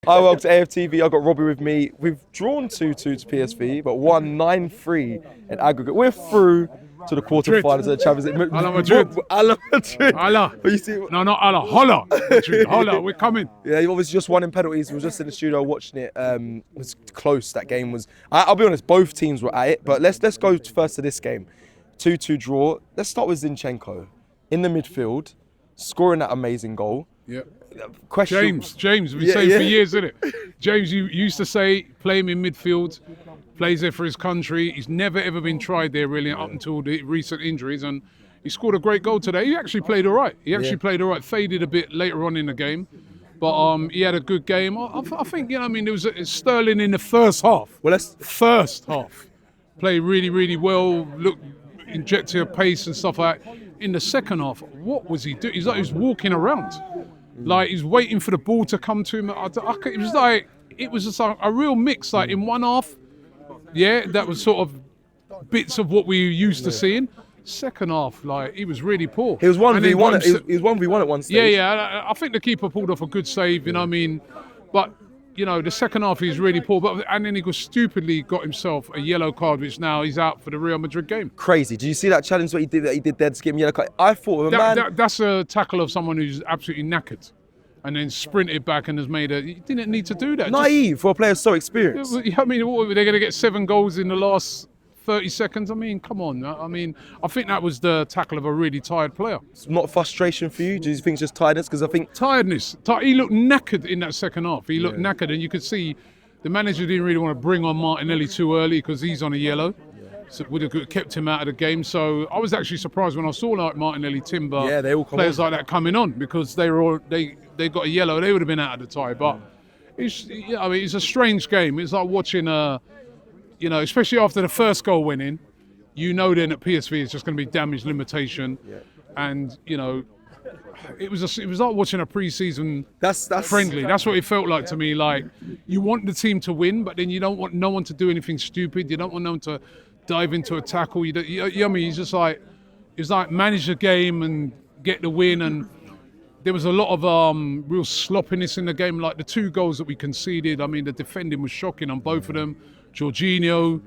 Hi, welcome to AFTV. I've got Robbie with me. We've drawn 2-2 to PSV, but won 9-3 in aggregate. We're through to the quarterfinals of the Champions League. Ala Madrid. Ala Madrid. Allah. But you see, No, not Allah. Holla. Madrid. Holla. We're coming. yeah, you obviously just won in penalties. We were just in the studio watching it. It was close. That game was. I'll be honest. Both teams were at it. But let's go first to this game. 2-2 draw. Let's start with Zinchenko in the midfield, scoring that amazing goal. Yeah. Question. James, we've been Yeah, saying yeah. for years, isn't it? James, you used to say, play him in midfield, plays there for his country. He's never ever been tried there really up until the recent injuries, and he scored a great goal today. He actually played all right. Played all right. Faded a bit later on in the game, but he had a good game. I think, you know, I mean, there was Sterling in the first half. Well, let's. First half, played really, really well. Look, injected a pace and stuff like that. In the second half, what was he doing? He's like he was walking around, like he's waiting for the ball to come to him. It was just like a real mix. Like in one half, yeah, that was sort of bits of what we were used to seeing. Second half, like he was really poor. He was 1v1. And then He was 1v1 at one stage. yeah. I think the keeper pulled off a good save. You know what I mean? But you know, the second half he's really poor. And then he stupidly got himself a yellow card, which now he's out for the Real Madrid game. Crazy. Did you see that challenge that he did there to get him yellow card? I thought, That's a tackle of someone who's absolutely knackered, and then sprinted back and has made a. You didn't need to do that. naive for a player so experienced. I mean, what, they're going to get 7 goals in the last 30 seconds. I mean, come on. I mean, I think that was the tackle of a really tired player. It's not frustration for you. Do you think it's just tiredness? Because I think Tiredness. He looked knackered in that second half. He looked knackered, and you could see the manager didn't really want to bring on Martinelli too early because he's on a yellow. So it would have kept him out of the game. So I was actually surprised when I saw like Martinelli, Timber, they all come players on. like that coming on because they got a yellow. They would have been out of the tie. But it's a strange game. It's like watching especially after the first goal went in, then at PSV it's just going to be damage limitation, and it was like watching a pre-season that's friendly. That's what it felt like to me. Like you want the team to win, but then you don't want no one to do anything stupid. You don't want no one to dive into a tackle. You know what I mean? It's like manage the game and get the win. And there was a lot of real sloppiness in the game. Like the 2 goals that we conceded. I mean, the defending was shocking on both of them. Jorginho,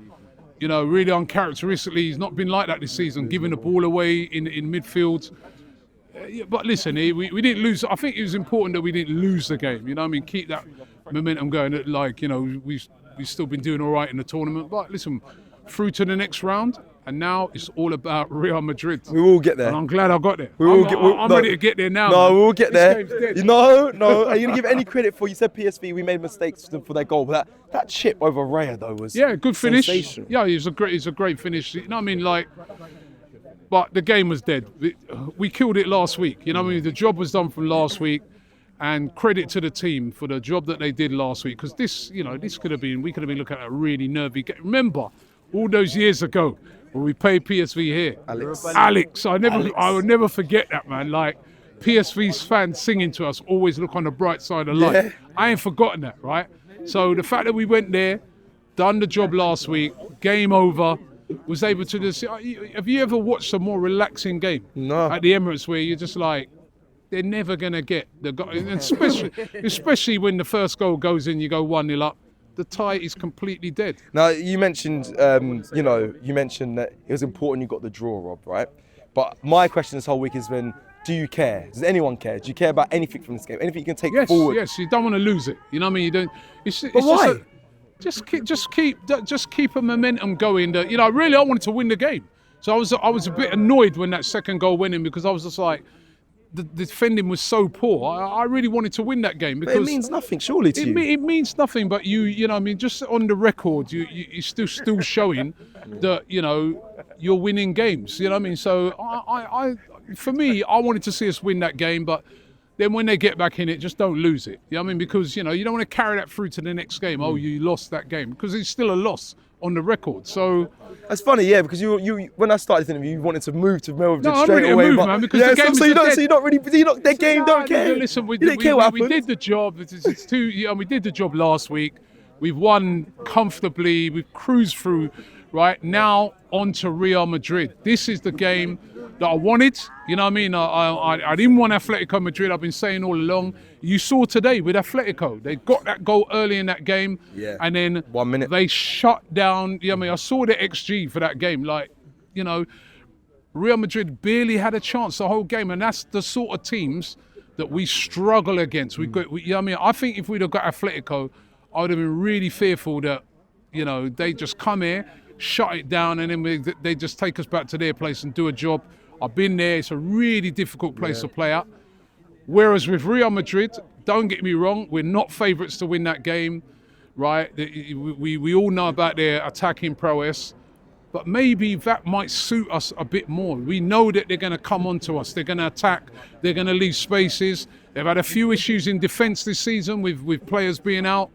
really uncharacteristically, he's not been like that this season, giving the ball away in midfield. But listen, we didn't lose. I think it was important that we didn't lose the game. You know what I mean? Keep that momentum going. We've still been doing all right in the tournament. But listen, through to the next round, and now it's all about Real Madrid. We will get there. And I'm glad I got there. I'm No, ready to get there now. No, man. we will get This there. game's dead. No. Are you gonna give any credit for? You said PSV. We made mistakes for their goal, but that chip over Raya though was Good finish. sensational. Yeah, it's a great finish. You know what I mean? But the game was dead. We killed it last week. You know what I mean? The job was done from last week, and credit to the team for the job that they did last week. Because we could have been looking at a really nervy game. Remember, all those years ago when we played PSV here, Alex. I would never forget that, man. Like PSV's fans singing to us, always look on the bright side of life. Yeah. I ain't forgotten that, right? So the fact that we went there, done the job last week, game over, was able to just. Have you ever watched a more relaxing game? No. At the Emirates, where you're just like, they're never gonna get the goal, and especially when the first goal goes in, you go 1-0 up. The tie is completely dead. Now you mentioned, that it was important you got the draw, Rob, right? But my question this whole week has been, do you care? Does anyone care? Do you care about anything from this game? Anything you can take forward? Yes, you don't want to lose it. You know what I mean? You don't. It's why? Just keep a momentum going. I wanted to win the game. So I was a bit annoyed when that second goal went in because I was just like, the defending was so poor. I really wanted to win that game because But it means nothing, surely, to you. it means nothing. But you know, what I mean, just on the record, you're still showing that you're winning games. You know what I mean? So for me, I wanted to see us win that game, but then when they get back in it, just don't lose it. You know what I mean? Because you don't want to carry that through to the next game. Oh, you lost that game because it's still a loss on the record. So That's funny, yeah, because you when I started this interview, you wanted to move to Real Madrid No, I'm straight ready to away. move, but man, because the game so is you don't, dead. so you're not really, their game don't care. Listen, we You didn't care what we happened. did the job. We did the job last week. We've won comfortably. We've cruised through. Right now, on to Real Madrid. This is the game that I wanted. You know what I mean? I didn't want Atletico Madrid. I've been saying all along. You saw today with Atletico, they got that goal early in that game, and then 1 minute they shut down. You know what I mean? I saw the XG for that game. Like, you know, Real Madrid barely had a chance the whole game, and that's the sort of teams that we struggle against. You know what I mean? I think if we'd have got Atletico, I would have been really fearful that, you know, they just come here, shut it down, and then they just take us back to their place and do a job. I've been there. It's a really difficult place to play at. Whereas with Real Madrid, don't get me wrong, we're not favourites to win that game, right? We all know about their attacking prowess, but maybe that might suit us a bit more. We know that they're going to come onto us. They're going to attack. They're going to leave spaces. They've had a few issues in defence this season with players being out.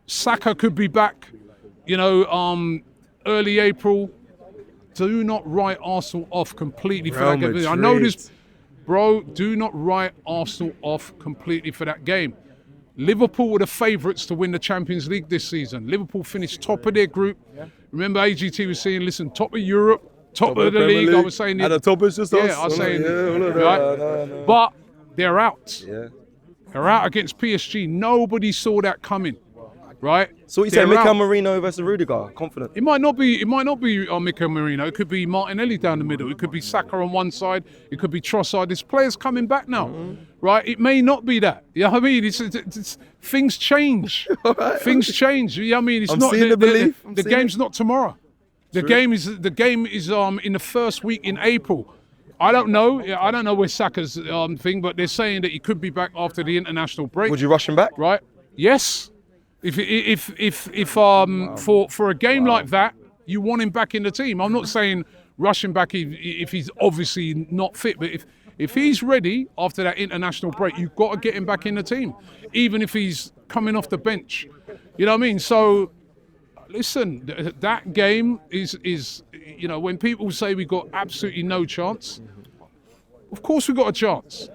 Saka could be back, you know, early April. Do not write Arsenal off completely for that game. I know this, bro. Do not write Arsenal off completely for that game. Liverpool were the favourites to win the Champions League this season. Liverpool finished top of their group. Remember, AGT was saying, listen, top of Europe, top of the league. I was saying, and the top is just us. I was saying, right? But they're out. They're out against PSG. Nobody saw that coming. Right. So what you say, Mikel Merino versus Rudiger? Confident. It might not be Mikel Merino. It could be Martinelli down the middle. It could be Saka on one side. It could be Trossard. This player's coming back now, right? It may not be that. You know what I mean? It's things change. Right. Things change. You know what I mean? It's not the game's not tomorrow. The game is in the first week in April. I don't know. I don't know where Saka's thing, but they're saying that he could be back after the international break. Would you rush him back? Right. Yes. If for a game like that, you want him back in the team. I'm not saying rush him back if he's obviously not fit, but if he's ready after that international break, you've got to get him back in the team, even if he's coming off the bench. You know what I mean? So, listen, that game is you know, when people say we got absolutely no chance, of course we got a chance.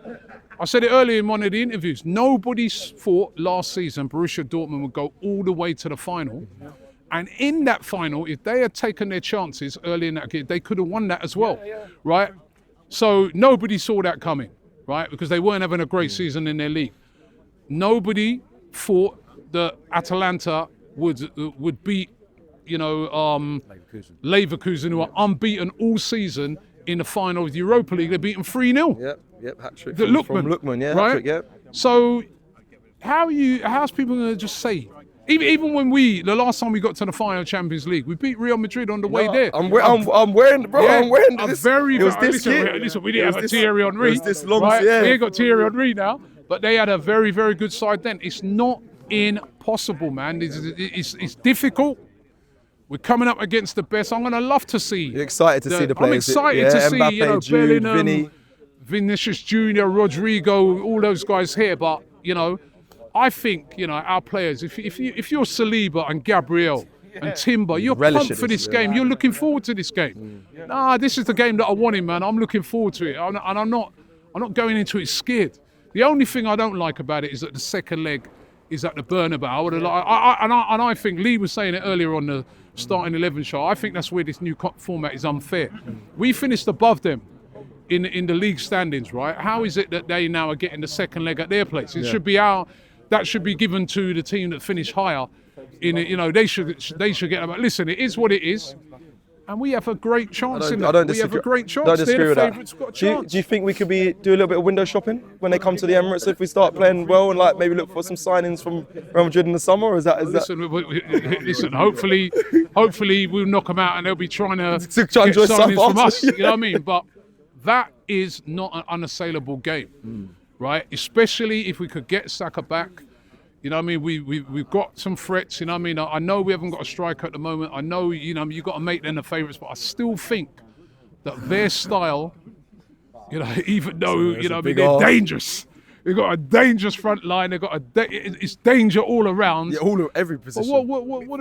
I said it earlier in one of the interviews. Nobody thought last season Borussia Dortmund would go all the way to the final. And in that final, if they had taken their chances early in that game, they could have won that as well, right? So nobody saw that coming, right? Because they weren't having a great season in their league. Nobody thought that Atalanta would beat, you know, Leverkusen, who are unbeaten all season in the final of the Europa League. They beat them 3-0. Yep, hat-trick from Lookman, right? Hat-trick, yep. So how's people going to just say, even when the last time we got to the final Champions League, we beat Real Madrid on the way there. I'm wearing this. Listen, we didn't have a Thierry Henry. It was this long, right? We ain't got Thierry Henry now, but they had a very, very good side then. It's not impossible, man. It's difficult. We're coming up against the best. I'm going to love to see. You're excited to see the players. I'm excited to see, Mbappe, you know, Jude, Bellingham, Vinny. Vinicius Junior, Rodrigo, all those guys here. But, you know, I think, you know, our players, if you're Saliba and Gabriel and Timber, you're pumped for this game. You're looking forward to this game. This is the game that I wanted, man. I'm looking forward to it. And I'm not going into it scared. The only thing I don't like about it is that the second leg is at the Bernabeu. And I think Lee was saying it earlier on the starting 11 show. I think that's where this new format is unfair. We finished above them in the league standings, right? How is it that they now are getting the second leg at their place? It should be that should be given to the team that finished higher. You know, they should get them. Listen, it is what it is. And we have a great chance in that. We have a great chance. Don't disagree with that. Got a chance. Do you think we could do a little bit of window shopping when they come to the Emirates if we start playing well and like maybe look for some signings from Real Madrid in the summer? Or is that? Listen. Hopefully we'll knock them out and they'll be trying to try and get enjoy signings from after. us. You know what I mean? But that is not an unassailable game, right? Especially if we could get Saka back. You know what I mean? We've got some threats, you know what I mean? I know we haven't got a striker at the moment. I know, you know, you've got to make them the favourites, but I still think that their style, you know, even though, you know what I mean, they're dangerous. They've got a dangerous front line. They've got it's danger all around. Yeah, every position. But why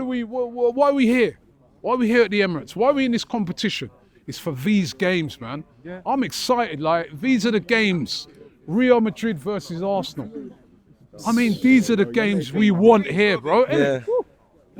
are we here? Why are we here at the Emirates? Why are we in this competition? It's for these games, man. Yeah. I'm excited. Like, these are the games. Real Madrid versus Arsenal. I mean, these are the games we want here, bro. Yeah.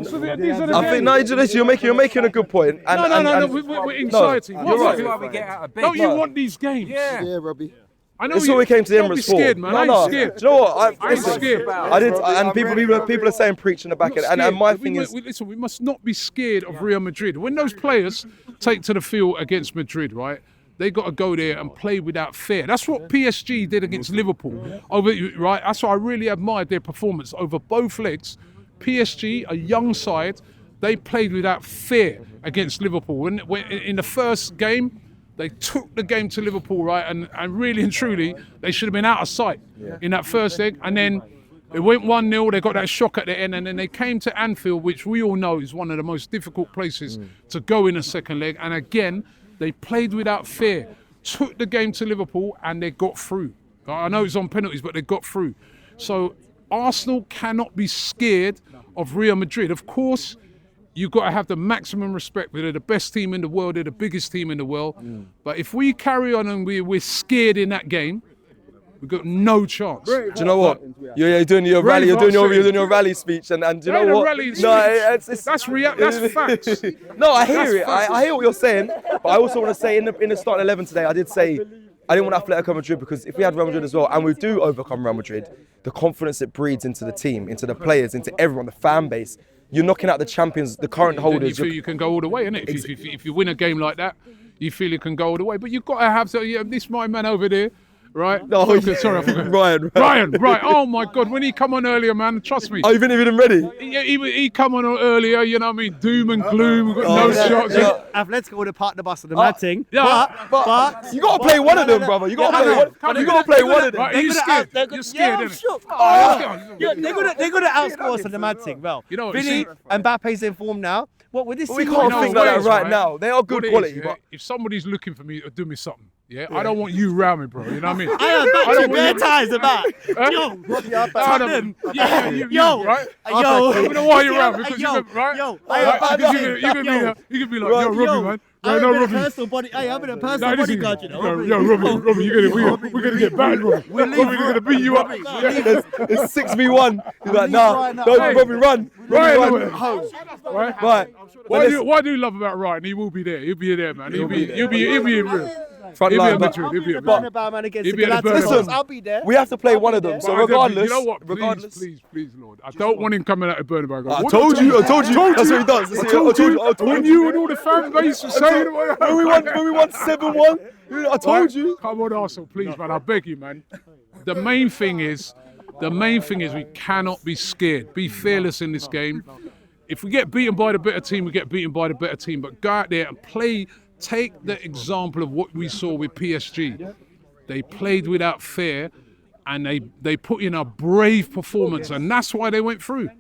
So these are the I think games. you're making a good point. And, No, we're exciting. you're right. That's why we get out of bed. Don't you want these games? Yeah. Robbie. I know It's you. what we came to the Don't be Emirates for. scared, man. I ain't scared. Do you know what? I ain't scared. And people are saying preach in the back end. And my thing is, listen, we must not be scared of Real Madrid. When those players take to the field against Madrid, right? They got to go there and play without fear. That's what PSG did against Liverpool. Right? That's why I really admired their performance over both legs. PSG, a young side, they played without fear against Liverpool. When in the first game, they took the game to Liverpool, right? And really and truly, they should have been out of sight in that first leg. And then it went 1-0. They got that shock at the end. And then they came to Anfield, which we all know is one of the most difficult places to go in a second leg. And again, they played without fear, took the game to Liverpool, and they got through. I know it's on penalties, but they got through. So Arsenal cannot be scared of Real Madrid. Of course, you've got to have the maximum respect. They're the best team in the world. They're the biggest team in the world. But if we carry on and we're scared in that game, we've got no chance. do you know what? You're doing your rally. You're doing your rally speech, and do you know what? That's facts. No, I hear it. I hear what you're saying, but I also want to say in the starting 11 today, I did say I didn't want Atletico Madrid because if we had Real Madrid as well, and we do overcome Real Madrid, the confidence it breeds into the team, into the players, into everyone, the fan base. You're knocking out the champions, the current holders. You feel you can go all the way, innit? If you win a game like that, you feel you can go all the way. But you've got to have this my man over there. Right? No, sorry, I forgot. Ryan. Right. Oh my God, when he come on earlier, man, trust me. Oh, you've been ready? He come on earlier, you know what I mean? Doom and gloom, we've got no shots. Atletico would have parked the bus on the mad thing. Yeah. But you got to play one of them, brother. You got to play one of them. Right, you're scared. You're scared, innit? they're going to outscore us on the mad thing. Well, You know what, Vinny, Mbappe's in form now. What with this? We team can't right think now- like that right now. They are good What it is, quality, but if somebody's looking for me to do me something, I don't want you round me, bro. You know what I mean? I am back to bare ties about. Yo, right? Yo, You know why you're around because yo, you can, right? yo, You can be like, yo, Robbie, man. I'm No, in a Robbie. personal body. I'm in a personal No, this is- bodyguard, you know. Yo, Robbie, we're gonna get bad, Robbie. We're gonna beat you up. it's 6v1. He's like, nah, Hey. don't Robbie run. Right, Run. right? Right. What do you love about Ryan? He will be there. He'll be there, man. He'll be in real. Front He'll be line, at but Madrid. He'll be at But Madrid. man against He'll the be at the Galacticos. Listen, I'll be there. we have to play one of them. So regardless, you know what? regardless. Please, Lord. I don't want him coming out of Bernabeu. I told you. That's what he does. I told you. When you and all the fan base are saying When we won 7-1, I told you. Come on, Arsenal, please, man. I beg you, man. The main thing is we cannot be scared. Be fearless in this game. If we get beaten by the better team, we get beaten by the better team. But go out there and play. Take the example of what we saw with PSG. They played without fear, and they put in a brave performance, and that's why they went through.